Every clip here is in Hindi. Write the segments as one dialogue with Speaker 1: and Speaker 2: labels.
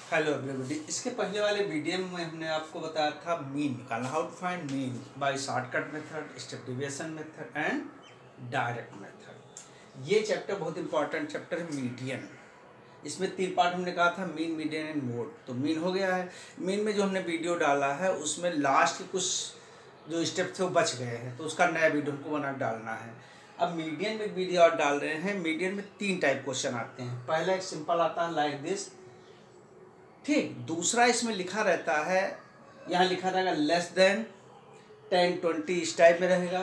Speaker 1: Hello everybody. इसके पहले वाले वीडियो में हमने आपको बताया था मीन निकालना, how to find mean by shortcut method, step deviation method and direct method. ये चैप्टर बहुत इंपॉर्टेंट चैप्टर है, मीडियन। इसमें 3 पार्ट हमने कहा था, मीन, मीडियन एंड मोड। तो मीन हो गया है। मीन में जो हमने वीडियो डाला है उसमें लास्ट के कुछ जो स्टेप थे वो बच गए हैं, तो उसका नया वीडियो हमको बना डालना है। अब मीडियन में वीडियो और डाल रहे हैं। मीडियन में 3 टाइप क्वेश्चन आते हैं। पहला एक सिंपल आता है लाइक दिस, ठीक। दूसरा इसमें लिखा रहता है, यहाँ लिखा रहेगा लेस देन 10, 20 इस टाइप में रहेगा।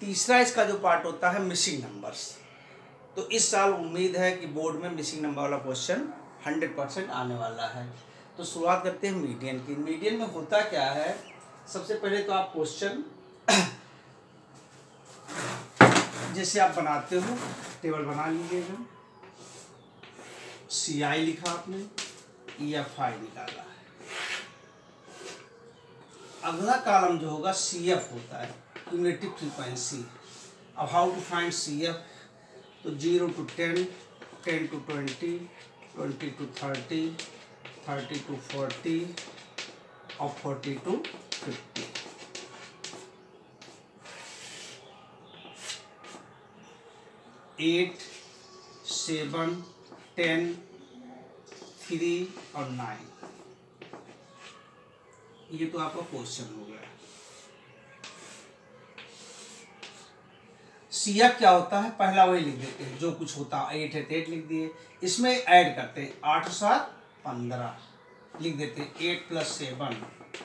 Speaker 1: तीसरा इसका जो पार्ट होता है मिसिंग नंबर्स। तो इस साल उम्मीद है कि बोर्ड में मिसिंग नंबर वाला क्वेश्चन 100% आने वाला है। तो शुरुआत करते हैं मीडियन की। मीडियन में होता क्या है, सबसे पहले तो आप क्वेश्चन जैसे आप बनाते हो टेबल बना लीजिएगा। CI लिखा आपने, EFI निकाला है। अगला कॉलम जो होगा CF होता है, क्यूमुलेटिव फ्रीक्वेंसी। अब हाउ टू फाइंड CF, तो 0 to 10, 10 to 20, 20 to 30, 30 to 40 और 40 to 50। एट, 7, 10, 3 और 9। ये तो आपका क्वेश्चन हो गया। CF क्या होता है, पहला वही लिख देते हैं जो कुछ होता है। 8 है तो 8 लिख दिए। इसमें ऐड करते हैं 8 7 15 लिख देते हैं। 8 + 7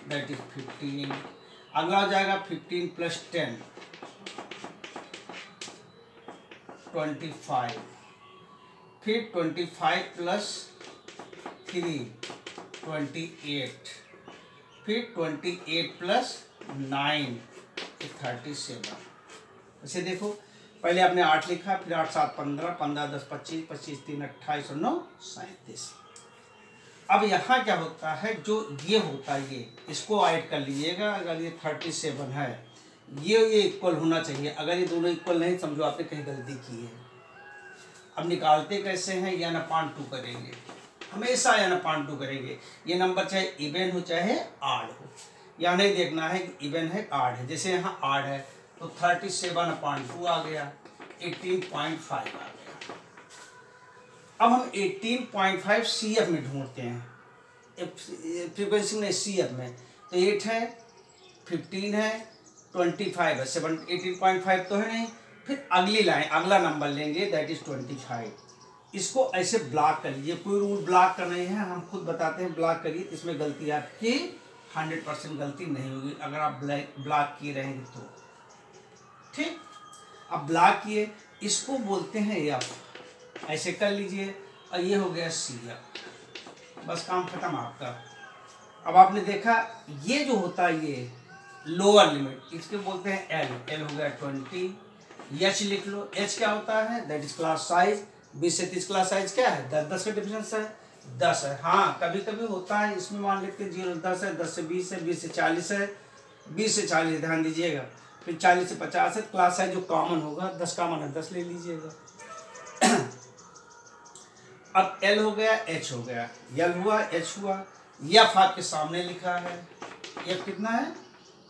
Speaker 1: दैट इज 15। अगला हो जाएगा 15 + 10 25। फिर 25 + 3 28। फिर 28 + 9 37। ऐसे देखो, पहले आपने 8 लिखा, फिर 8 7 15, 15 10 25, 25 3 28 और 9 37। अब यहाँ क्या होता है, जो ये होता है ये इसको ऐड कर लीजिएगा। अगर ये 37 है, ये इक्वल होना चाहिए। अगर ये दोनों इक्वल नहीं, समझो आपने कहीं गलती की है। अब निकालते कैसे हैं, या ना 2 करेंगे, हमेशा या ना 2 करेंगे। ये नंबर चाहे इवन हो चाहे आड हो, या नहीं देखना है कि इवन है आड है। जैसे यहाँ आड है तो 37/2 आ गया, 18.5 आ गया। अब हम 18.5 CF में ढूंढते हैं, फ्रीक्वेंसी में CF में। तो 8 है, 15 है, 25 है, 18.5 तो है नहीं। फिर अगली लाइन, अगला नंबर लेंगे दैट इज 25। इसको ऐसे ब्लॉक कर लीजिए। कोई रूल ब्लॉक का नहीं है, हम खुद बताते हैं ब्लॉक करिए। इसमें गलती आपकी 100% गलती नहीं होगी अगर आप ब्लॉक किए रहेंगे तो, ठीक। अब ब्लॉक किए, इसको बोलते हैं F, ऐसे कर लीजिए। और ये हो गया CF, बस काम खत्म आपका। अब आपने देखा ये जो होता है ये लोअर लिमिट, इसके बोलते हैं L हो गया 20। H लिख लो, H क्या होता है, दैट इज क्लास साइज। 20 से 30 क्लास साइज क्या है, 10 का डिफरेंस है, 10 है। हाँ, कभी कभी होता है, इसमें मान लेते हैं 0 10 है, 10 से 20 है, 20 से 40 है, 20 से 40 ध्यान दीजिएगा। फिर 40 से 50 है। क्लास साइज जो कॉमन होगा 10 कॉमन है, 10 ले लीजिएगा। अब L हो गया, H हो गया, L हुआ, H हुआ। F आपके सामने लिखा है, F कितना है,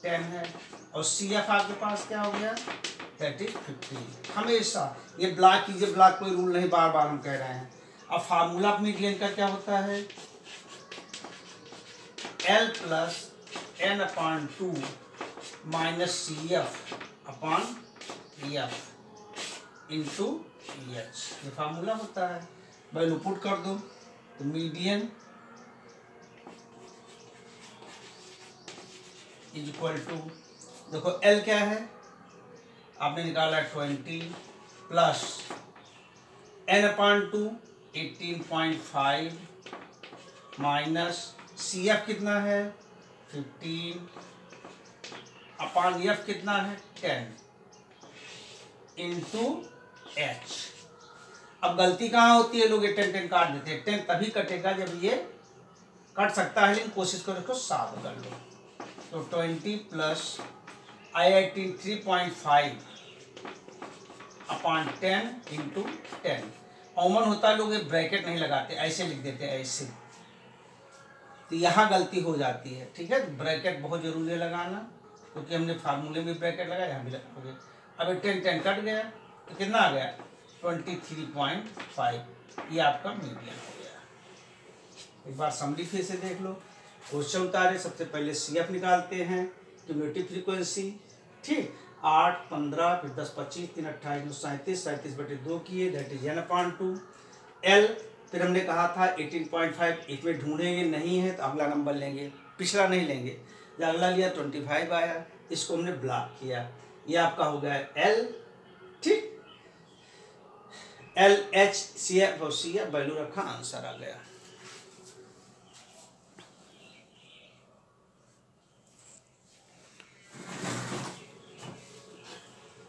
Speaker 1: 10 है। और CF आपके पास क्या हो गया, दैट इज 15। हमेशा ये ब्लॉक कीजिए, ब्लॉक कोई रूल नहीं, बार बार हम कह रहे हैं। अब फार्मूला मीडियन का क्या होता है, L + n/2 - CF/F into EH, ये फार्मूला होता है। वैल्यू पुट कर दो, तो मीडियन इज इक्वल टू, देखो L क्या है, आपने निकाला 20 + n/2 18.5 माइनस CF कितना है 15 अपॉन F कितना है 10 इंटू H। अब गलती कहाँ होती है, लोग ये 10 काट देते हैं। 10 तभी कटेगा जब ये कट सकता है, लेकिन कोशिश करो इसको साफ कर लो। तो 20 + I18 3.5 अपॉन 10 इंटू 10। कॉमन होता है, लोग ये ब्रैकेट नहीं लगाते, ऐसे लिख देते हैं, ऐसे तो यहाँ गलती हो जाती है, ठीक है। तो ब्रैकेट बहुत जरूरी है लगाना, क्योंकि हमने फार्मूले में ब्रैकेट लगाया, यहाँ भी लगाओगे। अब 10 कट गया तो कितना आ गया 23.5, ये आपका मीडियन हो गया। एक बार समरी फिर से देख लो। क्वेश्चन उतारे, सबसे पहले CF निकालते हैं, क्यूमुलेटिव फ्रीक्वेंसी, ठीक। 8, 15, फिर 10, 25, 3, 28, 37, 37/2 किए, दैट इज n/2। L फिर हमने कहा था 18.5, एक में ढूंढेंगे, नहीं है तो अगला नंबर लेंगे, पिछला नहीं लेंगे। जब अगला लिया 25 आया, इसको हमने ब्लॉक किया, ये आपका हो गया L, ठीक। LH CF और CF वैल्यू रखा, आंसर आ गया।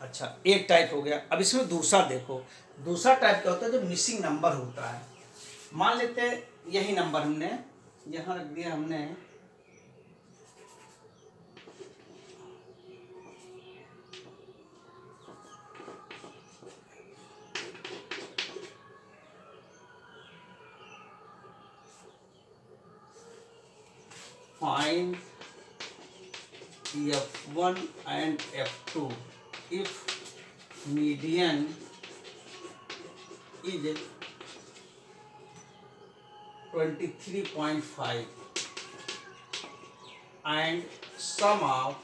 Speaker 1: अच्छा, एक टाइप हो गया। अब इसमें दूसरा देखो, दूसरा टाइप क्या होता है, जो मिसिंग नंबर होता है। मान लेते हैं यही नंबर हमने यहाँ रख दिया, हमने 5 F1 and F2 if median is 23.5 and sum of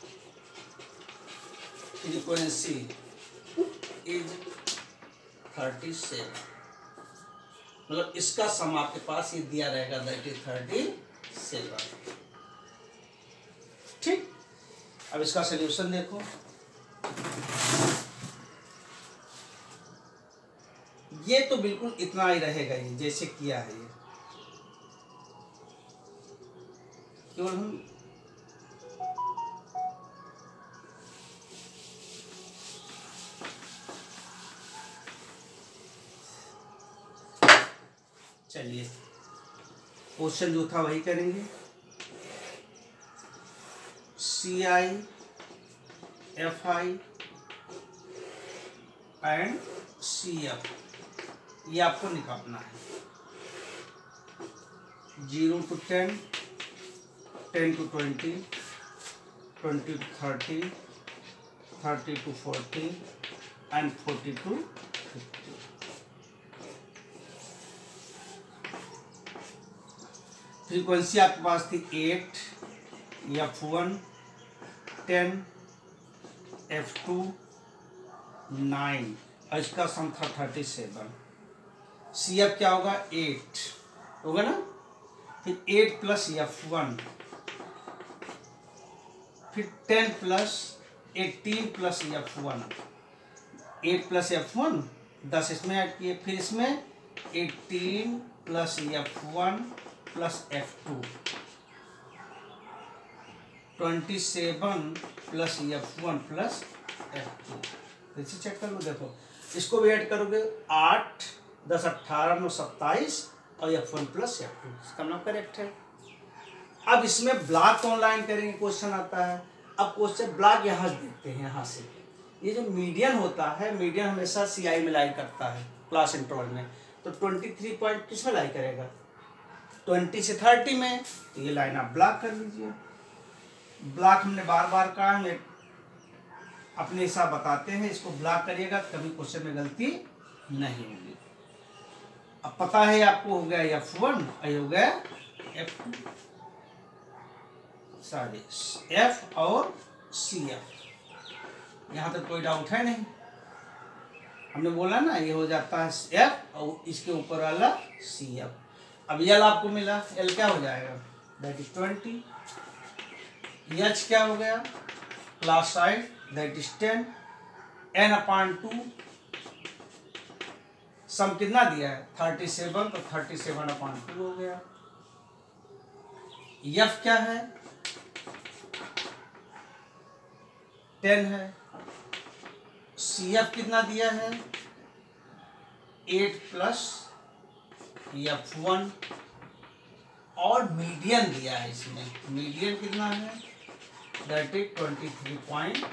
Speaker 1: frequency is 37, मतलब इसका सम आपके पास ये दिया रहेगा, दैट इज 37, ठीक। अब इसका सलूशन देखो, ये तो बिल्कुल इतना ही रहेगा, ये जैसे किया है, ये केवल हम चलिए क्वेश्चन जो था वही करेंगे। CI FI एंड CF ये आपको निकालना है। 0 to 10, 10 to 20, 20 to 30, 30 to 40 and 40 to 50। Frequency आपके पास थी 8 F1, 10 F2, 9 और इसका सम था 37। CF क्या होगा 8 होगा ना, फिर 8 प्लस F1, फिर 10 plus 18 plus F1, 8 plus F1 10 इसमें ऐड किए, फिर इसमें 18 plus F1 plus F2, 27 plus F1 plus F2। फिर से चेक कर लो, देखो इसको भी ऐड करोगे, 8, 10, 18, 9, 27 और F1 प्लस F2, इसका नाम करेक्ट है। अब इसमें ब्लॉक ऑनलाइन करेंगे, क्वेश्चन आता है। अब क्वेश्चन ब्लॉक यहाँ से देखते हैं, यहाँ से ये जो मीडियन होता है, मीडियन हमेशा CI में लाई करता है क्लास इंटरवल में, तो 23 पॉइंट किस में लाई करेगा 20 से 30 में, तो ये लाइन आप ब्लॉक कर लीजिए। ब्लॉक हमने बार बार कहा, हमें अपने हिसाब बताते हैं, इसको ब्लॉक करिएगा कभी क्वेश्चन में गलती नहीं होगी। अब पता है आपको, हो गया F1 और ये हो गया F2, सॉरी F और CF। यहाँ तक कोई डाउट है नहीं, हमने बोला ना ये हो जाता है F और इसके ऊपर वाला CF। अब L आपको मिला, L क्या हो जाएगा दैट इज 20, H क्या हो गया class side that is 10, N/2 सम कितना दिया है 37, तो 37/2 हो गया। F क्या है 10 है, CF कितना दिया है 8 प्लस F1 और मीडियन दिया है, इसमें मीडियन कितना है दैट इज 23.5।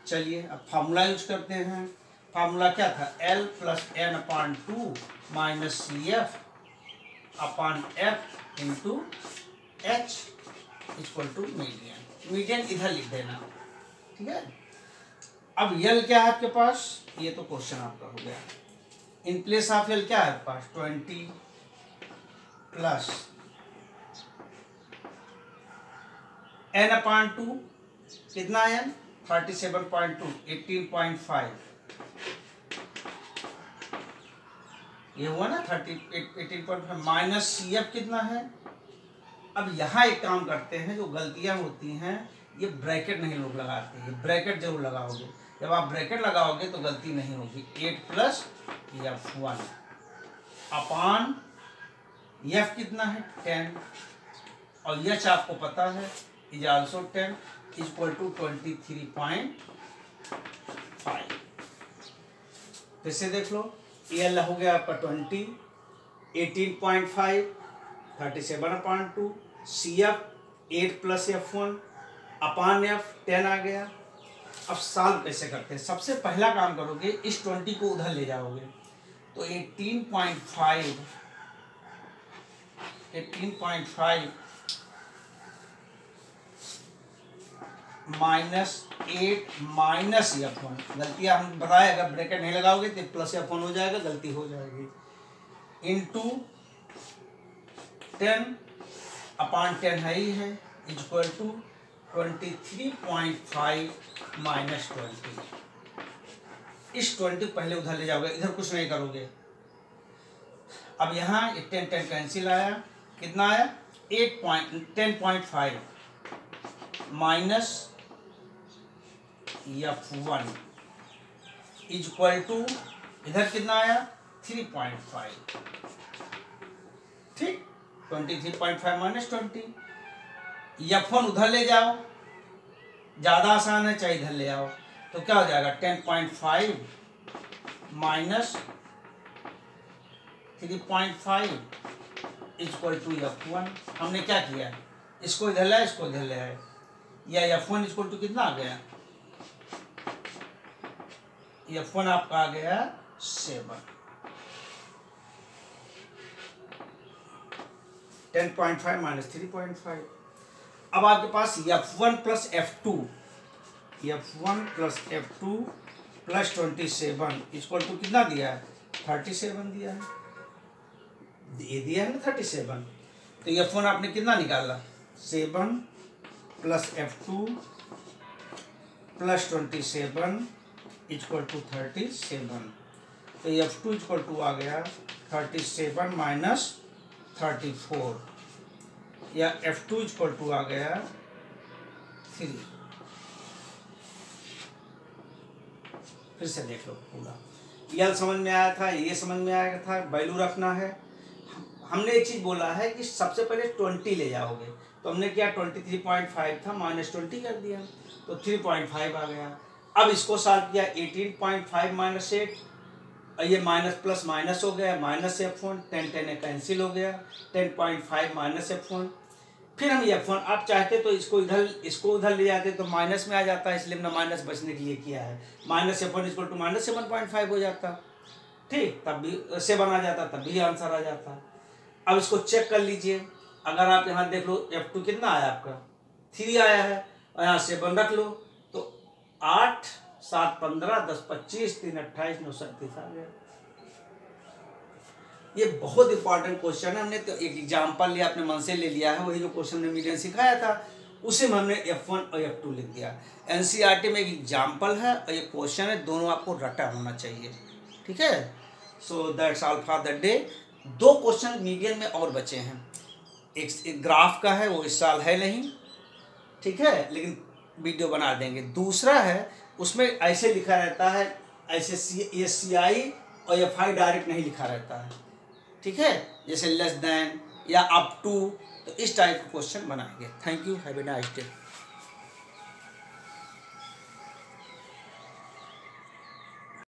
Speaker 1: चलिए अब फार्मूला यूज करते हैं। फार्मूला क्या था L plus N/2 minus CF upon F into H equal to median. Median इधर लिख देना, ठीक है। अब यल क्या है आपके पास, ये तो क्वेश्चन आपका हो गया। इन प्लेस ऑफ यल क्या है आपके पास 20 प्लस n अपॉन 2 कितना है n 37.2 18.5 ये हुआ ना 18.5 माइनस सी एफ कितना है। अब यहाँ एक काम करते हैं, जो गलतियाँ होती हैं ये ब्रैकेट नहीं लोग लगाते हैं, ब्रैकेट जरूर लगाओगे। जब आप ब्रैकेट लगाओगे तो गलती नहीं होगी। 8 प्लस F1 अपॉन F कितना है 10 और H आपको पता है इज आल्सो 10 इक्वल टू 23.5। फिर से देख लो, ये हो गया आपका 20 18.5 37/2 CF 8 plus F1 upon F 10 आ गया। अब सॉल्व कैसे करते हैं, सबसे पहला काम करोगे इस 20 को उधर ले जाओगे तो 18.5 माइनस 8 माइनस F1, गलतियाँ हम बताए अगर ब्रैकेट नहीं लगाओगे तो प्लस F1 हो जाएगा, गलती हो जाएगी, इंटू 10 अपॉन 10 है ही है इक्वल टू 23.5 माइनस 20। इस 20 पहले उधर ले जाओगे, इधर कुछ नहीं करोगे। अब यहाँ 10 कैंसिल आया, कितना आया 10.5 माइनस F1 इक्वल टू इधर कितना आया 3.5, ठीक 23.5 माइनस 20। F1 उधर ले जाओ, ज़्यादा आसान है, चाहे इधर ले आओ तो क्या हो जाएगा 10.5 माइनस 3.5 इक्वल टू F1। हमने क्या किया, इसको इधर लाया, इसको इधर ले आए, या F1 इक्वल टू कितना आ गया, F1 आपका आ गया 7। 10.5 माइनस 3.5। अब आपके पास F1 plus F2 plus 27 equal to कितना दिया है 37 दिया है, ये दिया है ना 37। तो F1 आपने कितना निकाला 7 plus F2 plus 27 equal to 37। तो F2 इक्वल टू आ गया 37 माइनस 34 या F2 इक्वल टू आ गया 3। फिर से देख लो पूरा, यल समझ में आया था, ये समझ में आया था, वैल्यू रखना है। हमने एक चीज़ बोला है कि सबसे पहले 20 ले जाओगे, तो हमने क्या 23.5 था माइनस 20 कर दिया तो 3.5 आ गया। अब इसको सॉल्व किया 18.5 माइनस 8, ये माइनस प्लस माइनस हो गया, माइनस F1 10 कैंसिल हो गया 10.5 माइनस F1। फिर हम F1 आप चाहते तो इसको उधर ले जाते तो माइनस में आ जाता है, इसलिए हमने माइनस बचने के लिए किया है। Minus F1 equal to minus 7.5 हो जाता, ठीक, तब भी 7 आ जाता, तब भी आंसर आ जाता। अब इसको चेक कर लीजिए, अगर आप यहाँ देख लो F2 कितना आया आपका 3 आया है और यहाँ 7 रख लो तो 8 7 15 10 25 3 28 9 37 आ गया। ये बहुत इंपॉर्टेंट क्वेश्चन है, हमने तो एक एग्जाम्पल लिया, अपने मन से ले लिया है, वही जो क्वेश्चन ने मीडियन सिखाया था उसे में हमने F1 और F2 लिख दिया। NCERT में एक एग्जाम्पल है और ये क्वेश्चन है, दोनों आपको रटा होना चाहिए, ठीक है। So that's all for the day. 2 question median में और बचे हैं, एक ग्राफ का है वो इस साल है नहीं, ठीक है, लेकिन वीडियो बना देंगे। दूसरा है उसमें ऐसे लिखा रहता है, ऐसे CI और FI डायरेक्ट नहीं लिखा रहता है, ठीक है, जैसे लेस देन या अप टू, तो इस टाइप के क्वेश्चन बनाएंगे। Thank you, have a nice day.